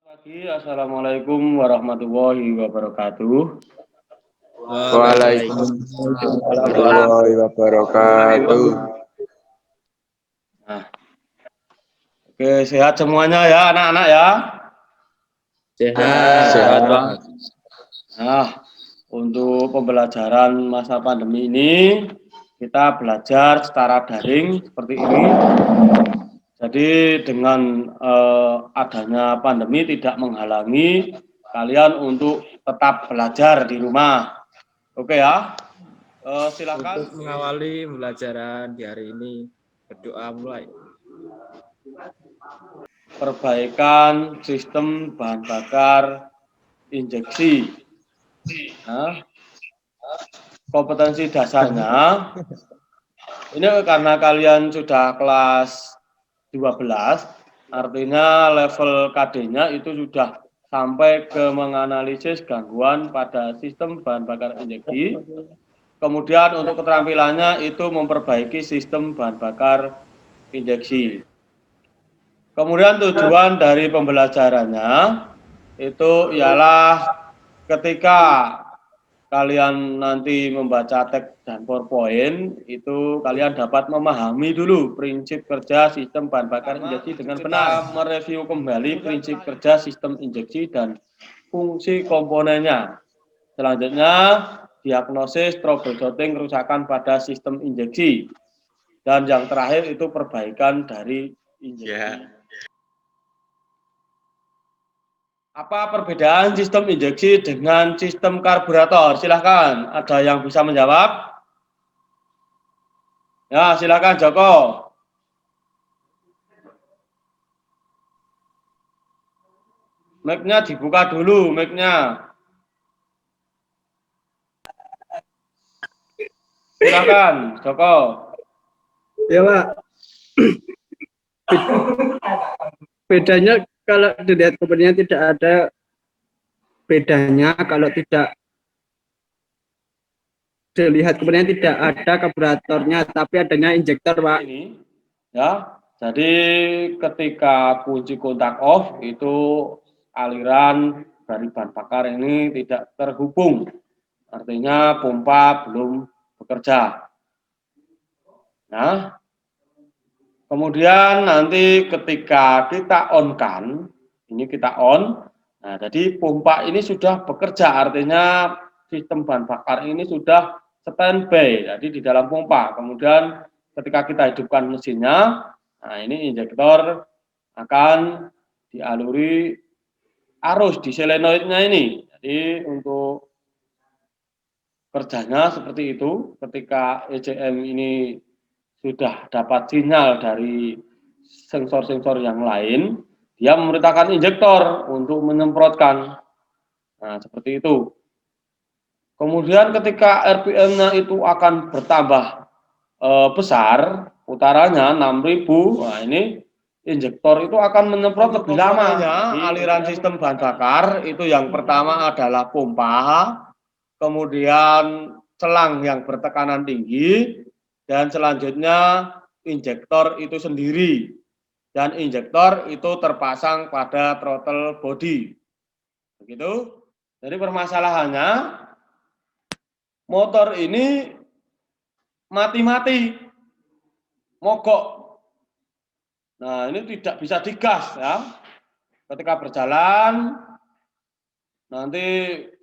Assalamualaikum warahmatullahi wabarakatuh. Waalaikumsalam warahmatullahi wabarakatuh. Nah, oke, sehat semuanya ya anak-anak ya. Sehat, Pak. Sehat. Nah, untuk pembelajaran masa pandemi ini kita belajar secara daring seperti ini. Jadi dengan adanya pandemi tidak menghalangi kalian untuk tetap belajar di rumah. Oke ya. Silakan. Untuk mengawali pembelajaran di hari ini, berdoa mulai. Perbaikan sistem bahan bakar injeksi. Nah, kompetensi dasarnya ini karena kalian sudah kelas 12, artinya level KD-nya itu sudah sampai ke menganalisis gangguan pada sistem bahan bakar injeksi. Kemudian untuk keterampilannya itu memperbaiki sistem bahan bakar injeksi. Kemudian tujuan dari pembelajarannya itu ialah ketika kalian nanti membaca teks dan PowerPoint, itu kalian dapat memahami dulu prinsip kerja sistem bahan bakar injeksi dengan benar. Mereview kembali prinsip kerja sistem injeksi dan fungsi komponennya. Selanjutnya, diagnosis, troubleshooting, kerusakan pada sistem injeksi. Dan yang terakhir itu perbaikan dari injeksi. Apa perbedaan sistem injeksi dengan sistem karburator? Silahkan, ada yang bisa menjawab? Ya, silakan Joko. Mic-nya dibuka dulu, mic-nya. Silakan, Joko. Ya, Pak. Bedanya kalau dilihat komponennya tidak ada bedanya, kalau tidak dilihat komponennya tidak ada karburatornya, tapi adanya injektor, Pak. Ini, ya. Jadi ketika kunci kontak off itu aliran dari bahan bakar ini tidak terhubung. Artinya pompa belum bekerja. Nah, kemudian nanti ketika kita on-kan, ini kita on, nah jadi pompa ini sudah bekerja, artinya sistem bahan bakar ini sudah standby, jadi di dalam pompa. Kemudian ketika kita hidupkan mesinnya, nah ini injektor akan dialiri arus di solenoidnya ini. Jadi untuk kerjanya seperti itu, ketika ECM ini sudah dapat sinyal dari sensor-sensor yang lain, dia memerintahkan injektor untuk menyemprotkan. Nah, seperti itu. Kemudian ketika RPM-nya itu akan bertambah besar, putarannya 6.000, nah ini injektor itu akan menyemprot lebih lama. Aliran sistem bahan bakar itu yang pertama adalah pompa, kemudian selang yang bertekanan tinggi, dan selanjutnya injektor itu sendiri, dan injektor itu terpasang pada throttle body. Begitu. Jadi permasalahannya motor ini mati-mati, mogok. Nah, ini tidak bisa digas ya. Ketika berjalan nanti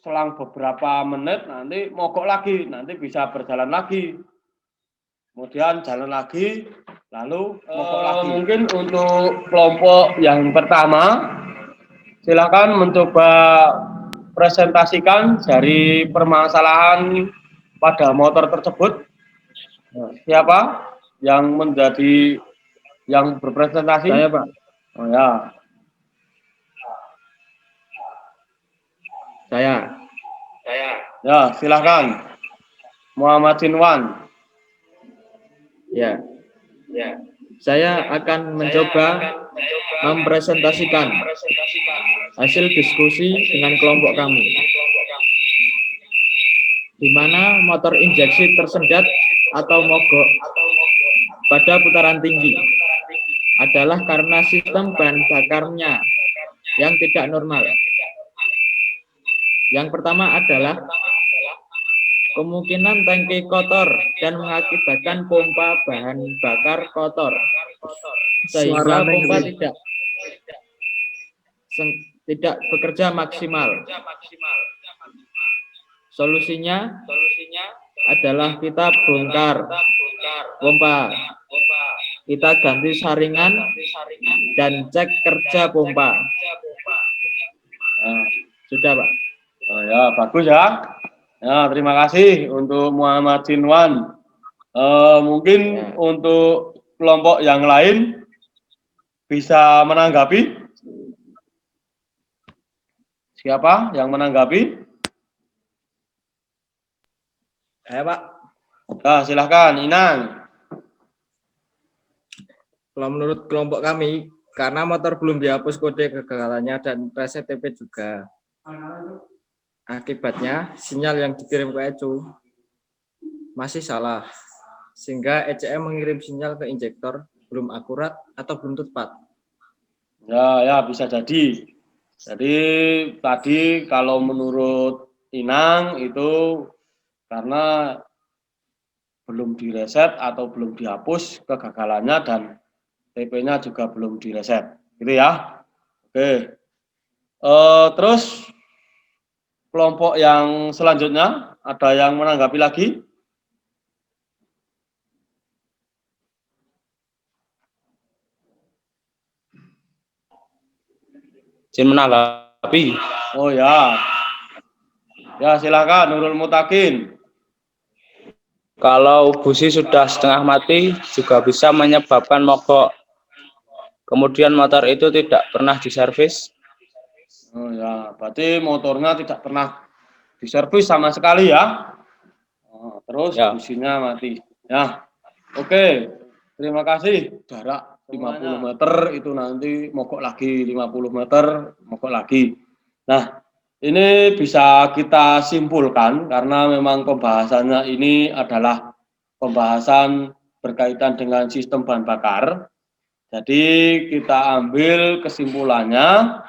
selang beberapa menit nanti mogok lagi, nanti bisa berjalan lagi. Kemudian jalan lagi, lalu mogok lagi. Mungkin untuk kelompok yang pertama, silakan mencoba presentasikan dari permasalahan pada motor tersebut. Siapa yang menjadi yang berpresentasi? Saya, Pak. Oh ya. Saya. Ya, silakan. Muhammad Sinwan. Ya. Saya akan mencoba mempresentasikan hasil diskusi dengan kelompok kami, di mana motor injeksi tersendat atau mogok pada putaran tinggi adalah karena sistem bahan bakarnya yang tidak normal. Yang pertama adalah kemungkinan tangki kotor dan mengakibatkan pompa bahan bakar kotor, sehingga pompa tidak bekerja maksimal. Solusinya adalah kita bongkar pompa, kita ganti saringan dan cek kerja pompa. Nah, Sudah, Pak. oh ya, bagus ya. Ya, terima kasih untuk Muhammad Sinwan. Mungkin Ya. untuk kelompok yang lain bisa menanggapi. Siapa yang menanggapi? Pak. Nah, silahkan, Inang. Kalau menurut kelompok kami, karena motor belum dihapus kode kegagalannya dan reset TP juga. Akibatnya, sinyal yang dikirim ke ECU masih salah, sehingga ECM mengirim sinyal ke injektor belum akurat atau belum tepat. Ya, bisa jadi. Jadi tadi kalau menurut Inang itu karena belum direset atau belum dihapus kegagalannya dan TP-nya juga belum direset, gitu ya. Oke. Terus kelompok yang selanjutnya ada yang menanggapi lagi? Izin menanggapi. Oh ya. Ya, silakan Nurul Mutakin. Kalau busi sudah setengah mati juga bisa menyebabkan mogok. Kemudian motor itu tidak pernah diservis. Oh ya, berarti motornya tidak pernah diservis sama sekali ya. Terus Ya. businya mati. Ya. Oke. Terima kasih. Jarak 50 meter itu nanti mogok lagi, 50 meter mogok lagi. Nah, ini bisa kita simpulkan karena memang pembahasannya ini adalah pembahasan berkaitan dengan sistem bahan bakar. Jadi kita ambil kesimpulannya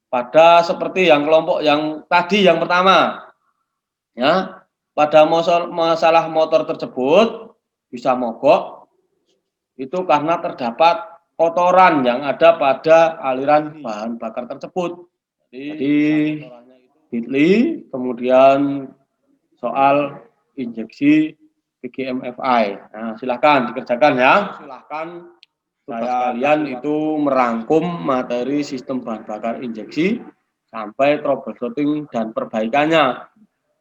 pada seperti yang kelompok yang tadi yang pertama. Ya, pada masalah motor tersebut bisa mogok itu karena terdapat kotoran yang ada pada aliran bahan bakar tersebut. Jadi Bitli, kemudian soal injeksi PGMFI. Nah, silakan dikerjakan ya. Silakan kalian itu merangkum materi sistem bahan bakar injeksi sampai troubleshooting dan perbaikannya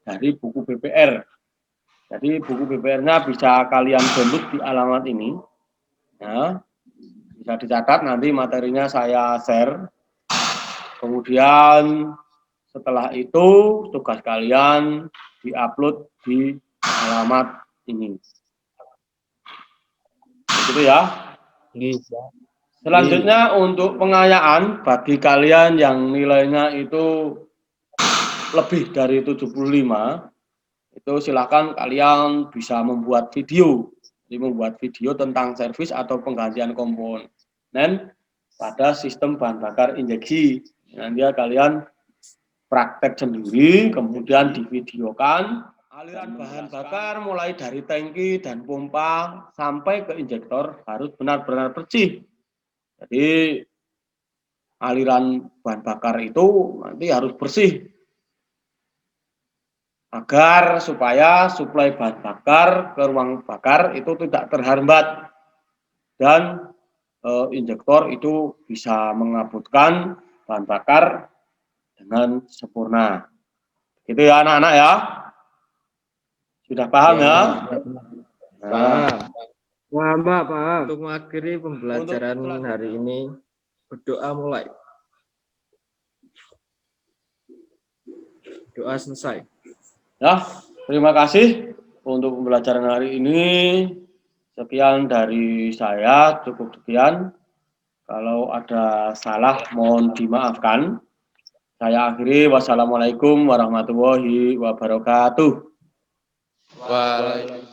dari buku BPR. Jadi buku BPR-nya bisa kalian download di alamat ini. Ya, bisa dicatat nanti materinya saya share. Kemudian setelah itu tugas kalian diupload di alamat ini. Gitu ya. Selanjutnya untuk pengayaan bagi kalian yang nilainya itu lebih dari 75, itu silakan kalian bisa membuat video. Jadi membuat video tentang servis atau penggantian komponen pada sistem bahan bakar injeksi. Nanti kalian praktek sendiri, kemudian divideokan aliran bahan bakar mulai dari tangki dan pompa sampai ke injektor harus benar-benar bersih. Jadi aliran bahan bakar itu nanti harus bersih agar supaya suplai bahan bakar ke ruang bakar itu tidak terhambat dan injektor itu bisa mengabutkan bahan bakar dengan sempurna. Gitu ya anak-anak ya. Sudah paham ya? Paham, Pak, paham. Untuk mengakhiri pembelajaran hari ini, berdoa mulai. Doa selesai. Ya, terima kasih untuk pembelajaran hari ini. Sekian dari saya, cukup sekian. Kalau ada salah mohon dimaafkan. Saya akhiri, wassalamualaikum warahmatullahi wabarakatuh. Waalaikumsalam.